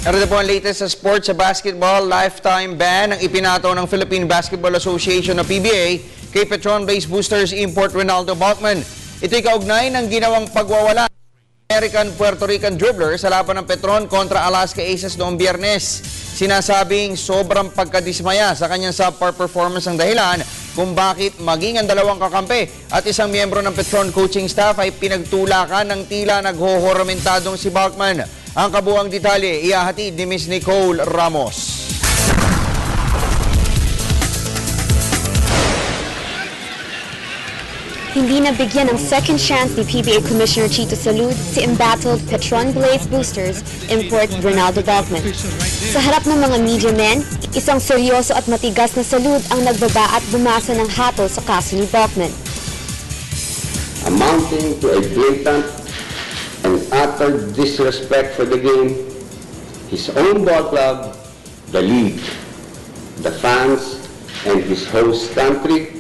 Narito po ang latest sa sports sa basketball. Lifetime ban ang ipinato ng Philippine Basketball Association o PBA kay Petron Blaze Boosters import Ronaldo Bachman. Ito'y kaugnay ng ginawang pagwawala ng American-Puerto Rican dribbler sa laban ng Petron kontra Alaska Aces noong Biyernes. Sinasabing sobrang pagkadismaya sa kanyang subpar performance ang dahilan kung bakit maging ang dalawang kakampi at isang miyembro ng Petron coaching staff ay pinagtulakan ng tila naghohormentadong si Bachman. Ang kabuang detalye, ihahatid ni Ms. Nicole Ramos. Hindi nabigyan ng second chance ni PBA Commissioner Chito Salud si embattled Petron Blaze Boosters import Ronaldo Bachman. Sa harap ng mga media men, isang seryoso at matigas na Salud ang nagbaba at bumasa ng hatol sa kaso ni Bachman. Amounting to a blatant and utter disrespect for the game, his own ball club, the league, the fans, and his host country,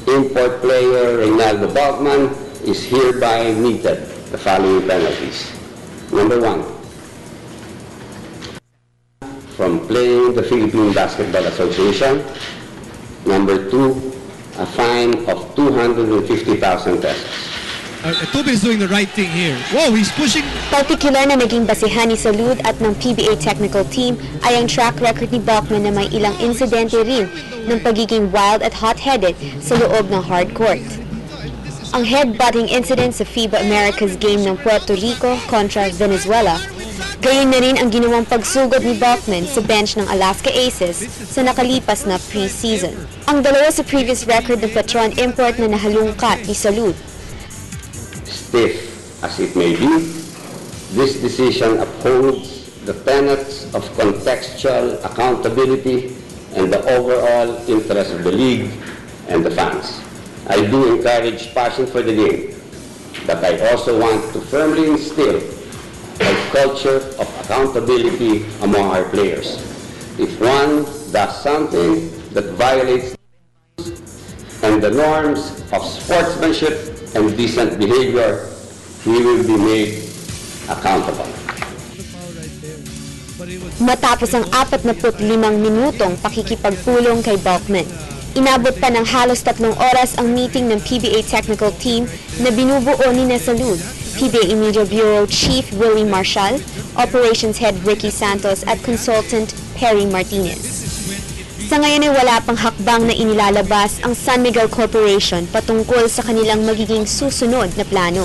import player Ronaldo Bachman is hereby meted the following penalties. Number 1, from playing the Philippine Basketball Association. Number 2, a fine of 250,000 pesos. Toby is doing the right thing here. Whoa, he's pushing. Partikular na naging basihan ni Salud at ng PBA technical team ay ang track record ni Bachman na may ilang insidente rin ng pagiging wild at hot-headed sa loob ng hard court. Ang headbutting incident sa FIBA Americas game ng Puerto Rico kontra Venezuela, gayon na rin ang ginawang pagsugod ni Bachman sa bench ng Alaska Aces sa nakalipas na pre-season. Ang dalawa sa previous record ng Petron import na nahalungkat ni Salud. Stiff as it may be, this decision upholds the tenets of contextual accountability and the overall interest of the league and the fans. I do encourage passion for the game, but I also want to firmly instill a culture of accountability among our players. If one does something that violates and the norms of sportsmanship and decent behavior, he will be made accountable. Matapos ang 45 minutong pakikipagpulong kay Bachman, inabot pa ng halos 3 oras ang meeting ng PBA technical team na binubuo ni Salud, PBA Media Bureau Chief Willie Marshall, Operations Head Ricky Santos at Consultant Perry Martinez. Sa ngayon ay wala pang hakbang na inilalabas ang San Miguel Corporation patungkol sa kanilang magiging susunod na plano.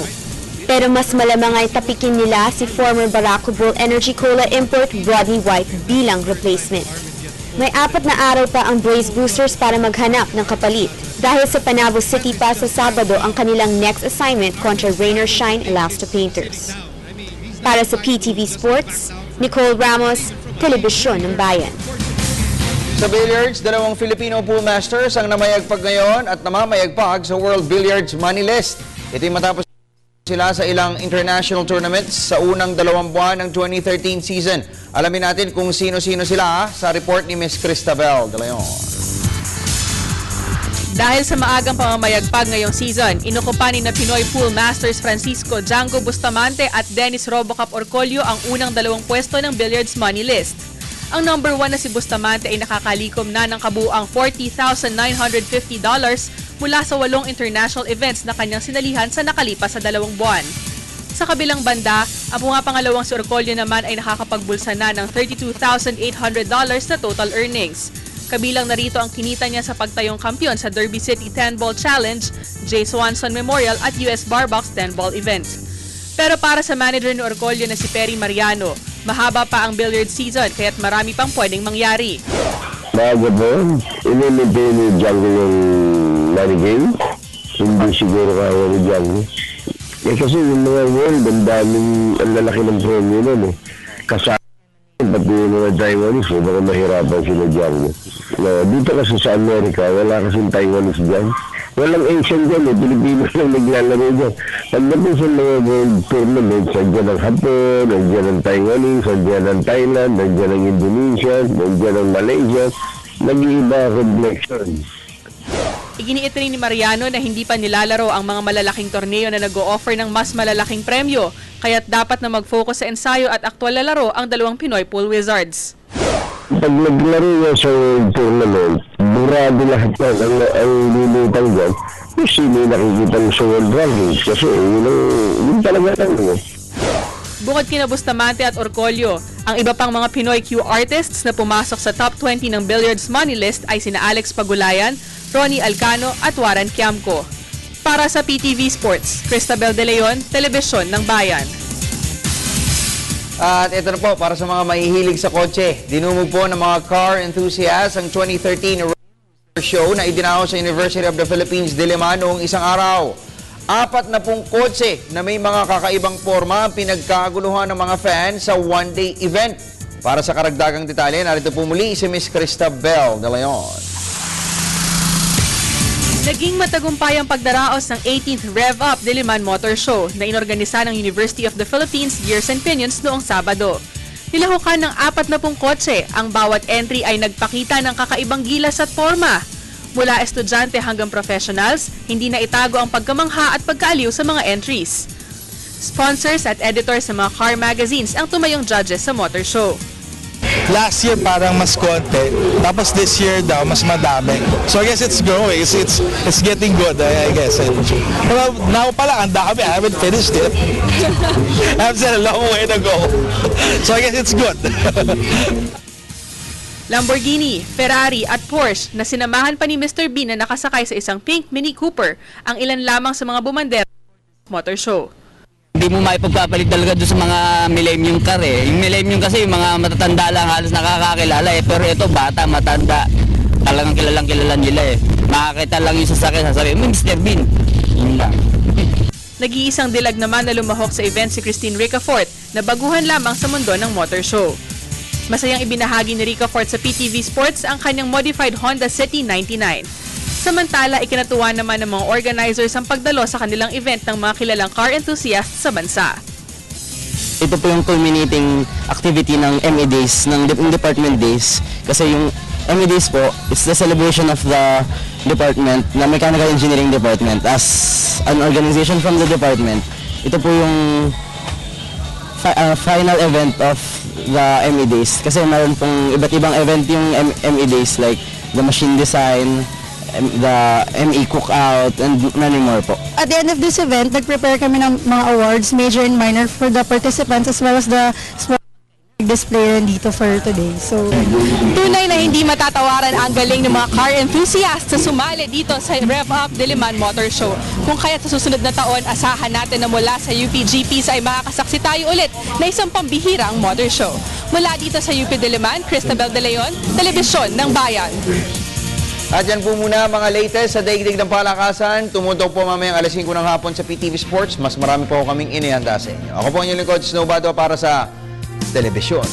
Pero mas malamang ay tapikin nila si former Barako Bull Energy Cola import Rodney White bilang replacement. May 4 na araw pa ang Blaze Boosters para maghanap ng kapalit dahil sa Panabo City pa sa Sabado ang kanilang next assignment kontra Rain or Shine Elasta Painters. Para sa PTV Sports, Nicole Ramos, Telebisyon ng Bayan. Sa billiards, 2 Filipino pool masters ang namayagpag ngayon at namamayagpag sa World Billiards Money List. Ito'y matapos sila sa ilang international tournaments sa unang 2 buwan ng 2013 season. Alamin natin kung sino-sino sila sa report ni Ms. Cristabel de Leon. Dahil sa maagang pamamayagpag ngayong season, inukupa ni na Pinoy Pool Masters Francisco Django Bustamante at Dennis Robocap Orcolio ang unang 2 pwesto ng Billiards Money List. Ang number 1 na si Bustamante ay nakakalikom na ng kabuuang $40,950 mula sa 8 international events na kanyang sinalihan sa nakalipas sa 2 buwan. Sa kabilang banda, ang pangalawang si Orcolio naman ay nakakapagbulsa na ng $32,800 na total earnings. Kabilang na rito ang kinita niya sa pagtayong kampiyon sa Derby City 10-Ball Challenge, J. Swanson Memorial at US Barbox 10-Ball event. Pero para sa manager ni Orcolio na si Perry Mariano, mahaba pa ang billiard season kaya't marami pang pwedeng mangyari. Bago po, inimitay ni Django yung money game. Hindi siguro kaya ni Django. Kasi yung mga world, ang lalaki ng premium nun eh. Kasama, pati yung mga Taiwanese, baka mahirapan sila Django. Dito kasi sa Amerika, wala kasing Taiwanese dyan. Walang Asian dyan eh, Pilipino lang naglalaro dyan. Pagdating sa mga world tournament, nandiyan ang Hapon, nandiyan ang Taiwanese, nandiyan ang Thailand, nandiyan ang Indonesia, nandiyan ang Malaysia, nag-iiba complexion. Iginiit rin ni Mariano na hindi pa nilalaro ang mga malalaking torneo na nag-o-offer ng mas malalaking premyo, kaya't dapat na mag-focus sa ensayo at aktwal na laro ang dalawang Pinoy Pool Wizards. Pag naglaro niya sa World Tournament, burado lahat yan. Ang lilitang dyan, yung sino yung nakikita mo sa World Rankings. Kasi yun talaga lang. Bukod kina Bustamante at Orcolio, ang iba pang mga Pinoy Q artists na pumasok sa top 20 ng Billiards Money List ay sina Alex Pagulayan, Ronnie Alcano at Warren Quiamco. Para sa PTV Sports, Cristabel De Leon, Telebisyon ng Bayan. At ito na po, para sa mga mahihilig sa kotse, dinumog po ng mga car enthusiasts ang 2013 show na idinaho sa University of the Philippines, Diliman noong isang araw. 40 kotse na may mga kakaibang forma ang pinagkaguluhan ng mga fans sa one-day event. Para sa karagdagang detalye, narito po muli si Miss Cristabel De Leon. Naging matagumpay ang pagdaraos ng 18th Rev Up Diliman Motor Show na inorganisa ng University of the Philippines Gears and Pinions noong Sabado. Nilahukan ng 40 kotse, ang bawat entry ay nagpakita ng kakaibang gilas at forma. Mula estudyante hanggang professionals, hindi na itago ang pagkamangha at pagkaaliw sa mga entries. Sponsors at editors sa mga car magazines ang tumayong judges sa motor show. Last year parang mas konti, tapos this year daw mas madami. So I guess it's growing, it's getting good, I guess. Well, now pala, ang dami, I haven't finished it. I have still a long way to go. So I guess it's good. Lamborghini, Ferrari at Porsche na sinamahan pa ni Mr. Bean na nakasakay sa isang pink Mini Cooper ang ilan lamang sa mga bumandera motor show. Hindi mo maipagpapalit talaga doon sa mga millennium car eh. Yung millennium kasi yung mga matatanda lang halos nakakakilala eh. Pero ito bata, matanda. Talagang kilalang-kilala nila eh. Makakita lang yung sasakyan, sasabihin, Mr. Bean. Yun lang. Nag-iisang dilag naman na lumahok sa event si Christine Ricafort na baguhan lamang sa mundo ng motor show. Masayang ibinahagi ni Ricafort sa PTV Sports ang kanyang modified Honda City 99. Samantala, ikinatuwa naman ng mga organizers ang pagdalo sa kanilang event ng mga kilalang car enthusiasts sa bansa. Ito po yung culminating activity ng ME Days, ng Department Days. Kasi yung ME Days po, it's the celebration of the department, na Mechanical Engineering Department. As an organization from the department, ito po yung final event of the ME Days. Kasi mayroon pong iba't ibang event yung ME Days, like the machine design, the ME cookout, and many more po. At the end of this event, nag-prepare kami ng mga awards, major and minor, for the participants as well as the display dito for today. So, Tunay na hindi matatawaran ang galing ng mga car enthusiasts sa sumali dito sa Rev Up Diliman Motor Show. Kung kaya sa susunod na taon, asahan natin na mula sa UPGP ay makakasaksi tayo ulit na isang pambihirang motor show. Mula dito sa UP Diliman, Cristabel De Leon, Telebisyon ng Bayan. At yan po muna mga latest sa daigdig ng palakasan. Tumutok po mamayang alas 5 ng hapon sa PTV Sports. Mas marami po kaming inihanda sa inyo. Ako po ang inyong lingkod, Snowbado, para sa Telebisyon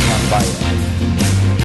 ng Bayan.